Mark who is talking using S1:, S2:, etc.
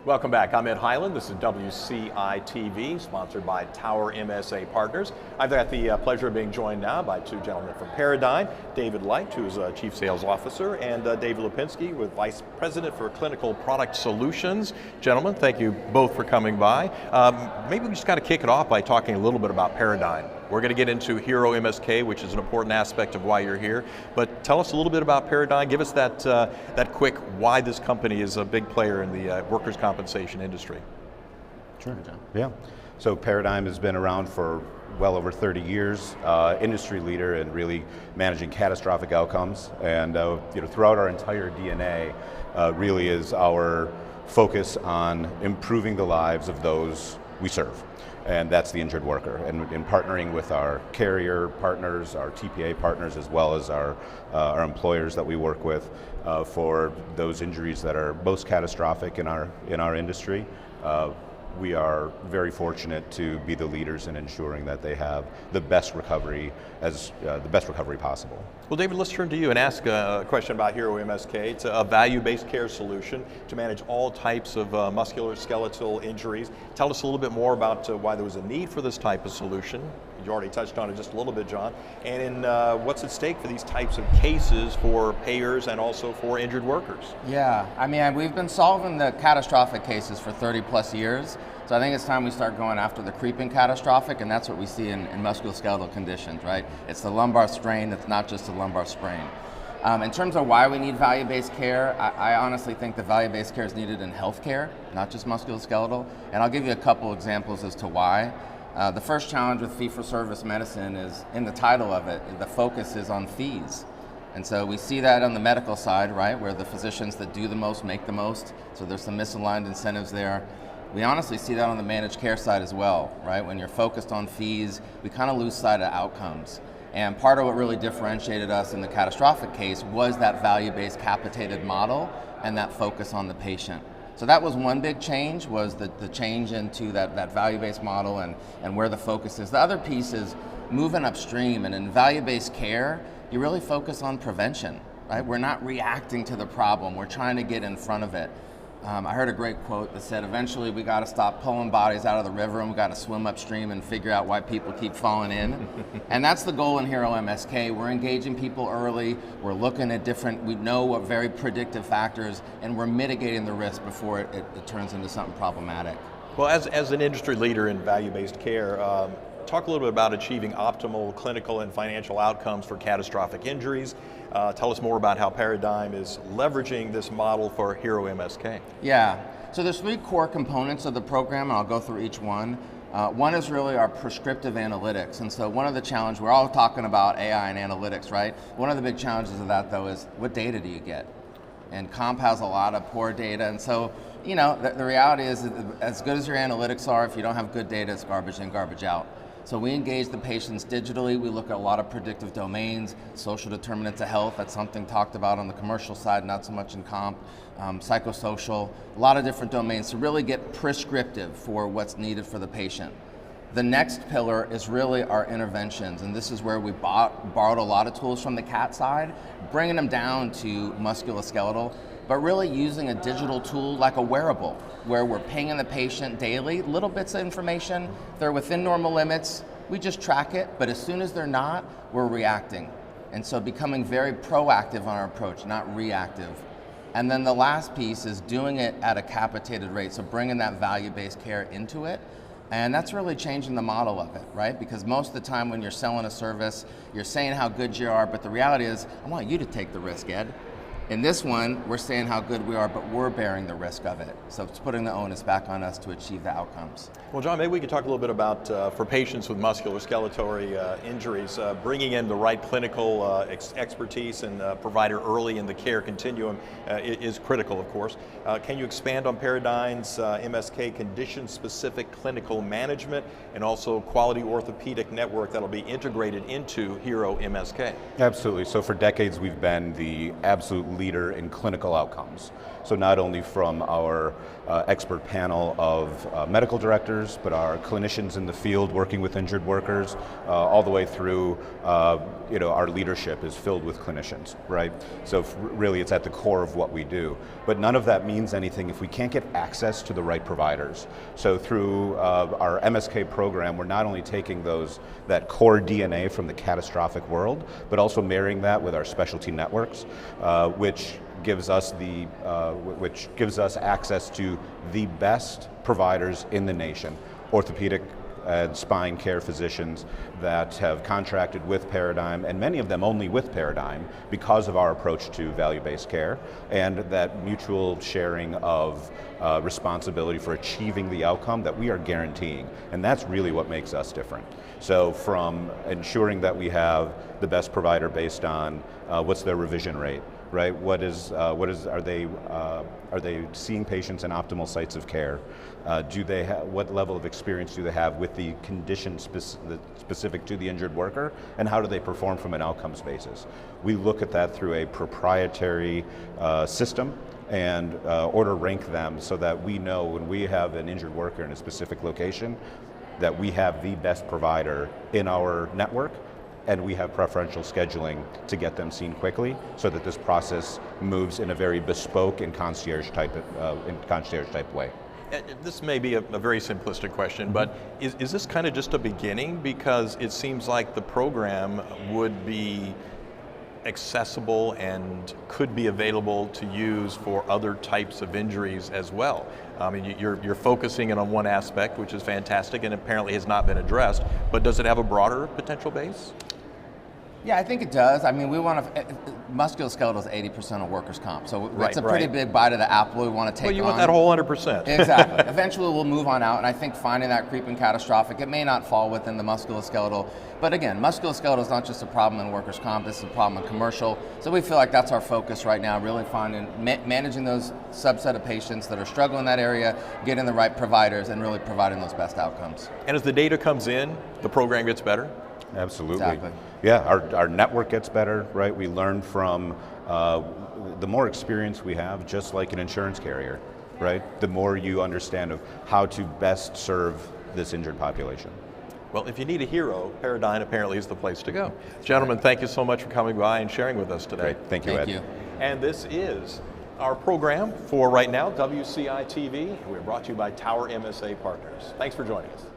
S1: Welcome back. I'm Ed Highland. This is WCI-TV, sponsored by Tower MSA Partners. I've got the pleasure of being joined now by two gentlemen from Paradigm, David Leicht, who's Chief Sales Officer, and David Lupinsky, with Vice President for Clinical Product Solutions. Gentlemen, thank you both for coming by. Maybe we just got to kick it off by talking a little bit about Paradigm. We're going to get into Hero MSK, which is an important aspect of why you're here. But tell us a little bit about Paradigm. Give us that quick why this company is a big player in the workers' compensation industry.
S2: Sure. Yeah. So Paradigm has been around for well over 30 years, industry leader in really managing catastrophic outcomes, and throughout our entire DNA, really is our focus on improving the lives of those we serve. And that's the injured worker. And in partnering with our carrier partners, our TPA partners, as well as our employers that we work with for those injuries that are most catastrophic in our industry, we are very fortunate to be the leaders in ensuring that they have the best recovery possible.
S1: Well, David, let's turn to you and ask a question about Hero MSK. It's a value-based care solution to manage all types of musculoskeletal injuries. Tell us a little bit more about why there was a need for this type of solution. You already touched on it just a little bit, John. And in what's at stake for these types of cases for payers and also for injured workers?
S3: Yeah, I mean, we've been solving the catastrophic cases for 30 plus years. So I think it's time we start going after the creeping catastrophic, and that's what we see in musculoskeletal conditions, right? It's the lumbar strain, it's not just a lumbar sprain. In terms of why we need value-based care, I honestly think that value-based care is needed in healthcare, not just musculoskeletal. And I'll give you a couple examples as to why. The first challenge with fee-for-service medicine is, in the title of it, the focus is on fees. And so we see that on the medical side, right, where the physicians that do the most make the most. So there's some misaligned incentives there. We honestly see that on the managed care side as well, right? When you're focused on fees, we kind of lose sight of outcomes. And part of what really differentiated us in the catastrophic case was that value-based capitated model and that focus on the patient. So that was one big change, was the change into that value-based model and where the focus is. The other piece is moving upstream, and in value-based care, you really focus on prevention, right? We're not reacting to the problem, we're trying to get in front of it. I heard a great quote that said, eventually we got to stop pulling bodies out of the river and we got to swim upstream and figure out why people keep falling in. And that's the goal in Hero MSK. We're engaging people early, we're looking at we know what very predictive factors, and we're mitigating the risk before it turns into something problematic.
S1: Well, as an industry leader in value-based care, talk a little bit about achieving optimal clinical and financial outcomes for catastrophic injuries. Tell us more about how Paradigm is leveraging this model for Hero MSK.
S3: Yeah, so there's three core components of the program, and I'll go through each one. One is really our prescriptive analytics, and so one of the challenges, we're all talking about AI and analytics, right? One of the big challenges of that, though, is what data do you get? And comp has a lot of poor data, and so, the reality is that as good as your analytics are, if you don't have good data, it's garbage in, garbage out. So we engage the patients digitally. We look at a lot of predictive domains, social determinants of health. That's something talked about on the commercial side, not so much in comp, psychosocial, a lot of different domains to really get prescriptive for what's needed for the patient. The next pillar is really our interventions, and this is where we borrowed a lot of tools from the CAT side, bringing them down to musculoskeletal, but really using a digital tool like a wearable, where we're pinging the patient daily, little bits of information. If they're within normal limits, we just track it, but as soon as they're not, we're reacting. And so becoming very proactive on our approach, not reactive. And then the last piece is doing it at a capitated rate, so bringing that value-based care into it. And that's really changing the model of it, right? Because most of the time when you're selling a service, you're saying how good you are, but the reality is, I want you to take the risk, Ed. In this one, we're saying how good we are, but we're bearing the risk of it. So it's putting the onus back on us to achieve the outcomes.
S1: Well, John, maybe we could talk a little bit about, for patients with musculoskeletal injuries, bringing in the right clinical expertise and provider early in the care continuum is critical, of course. Can you expand on Paradigm's MSK condition-specific clinical management and also quality orthopedic network that'll be integrated into Hero MSK?
S2: Absolutely. So for decades, we've been the absolute leader in clinical outcomes. So not only from our expert panel of medical directors, but our clinicians in the field working with injured workers, all the way through, our leadership is filled with clinicians, right? So really it's at the core of what we do. But none of that means anything if we can't get access to the right providers. So through our MSK program, we're not only taking that core DNA from the catastrophic world, but also marrying that with our specialty networks, which gives us access to the best providers in the nation, orthopedic and spine care physicians that have contracted with Paradigm, and many of them only with Paradigm because of our approach to value-based care and that mutual sharing of responsibility for achieving the outcome that we are guaranteeing. And that's really what makes us different. So from ensuring that we have the best provider based on what's their revision rate, right? Are they seeing patients in optimal sites of care? What level of experience do they have with the condition specific to the injured worker, and how do they perform from an outcomes basis? We look at that through a proprietary system and order rank them so that we know when we have an injured worker in a specific location that we have the best provider in our network, and we have preferential scheduling to get them seen quickly so that this process moves in a very bespoke and concierge type way.
S1: This may be a very simplistic question, but is this kind of just a beginning? Because it seems like the program would be accessible and could be available to use for other types of injuries as well. I mean, you're focusing in on one aspect, which is fantastic and apparently has not been addressed, but does it have a broader potential base?
S3: Yeah, I think it does. I mean, we want to, musculoskeletal is 80% of workers' comp, so it's a pretty big bite of the apple we want to take on.
S1: Well, you want that whole 100%.
S3: Exactly. Eventually we'll move on out, and I think finding that creeping catastrophic, it may not fall within the musculoskeletal, but again, musculoskeletal is not just a problem in workers' comp, it's a problem in commercial, so we feel like that's our focus right now, really finding, managing those subset of patients that are struggling in that area, getting the right providers, and really providing those best outcomes.
S1: And as the data comes in, the program gets better?
S2: Absolutely.
S3: Exactly.
S2: Yeah, our network gets better, right? We learn from the more experience we have, just like an insurance carrier, right? The more you understand of how to best serve this injured population.
S1: Well, if you need a hero, Paradigm apparently is the place to go. Gentlemen, thank you so much for coming by and sharing with us today.
S2: Great. Thank you, Ed.
S3: Thank you.
S1: And this is our program for right now, WCI-TV. We're brought to you by Tower MSA Partners. Thanks for joining us.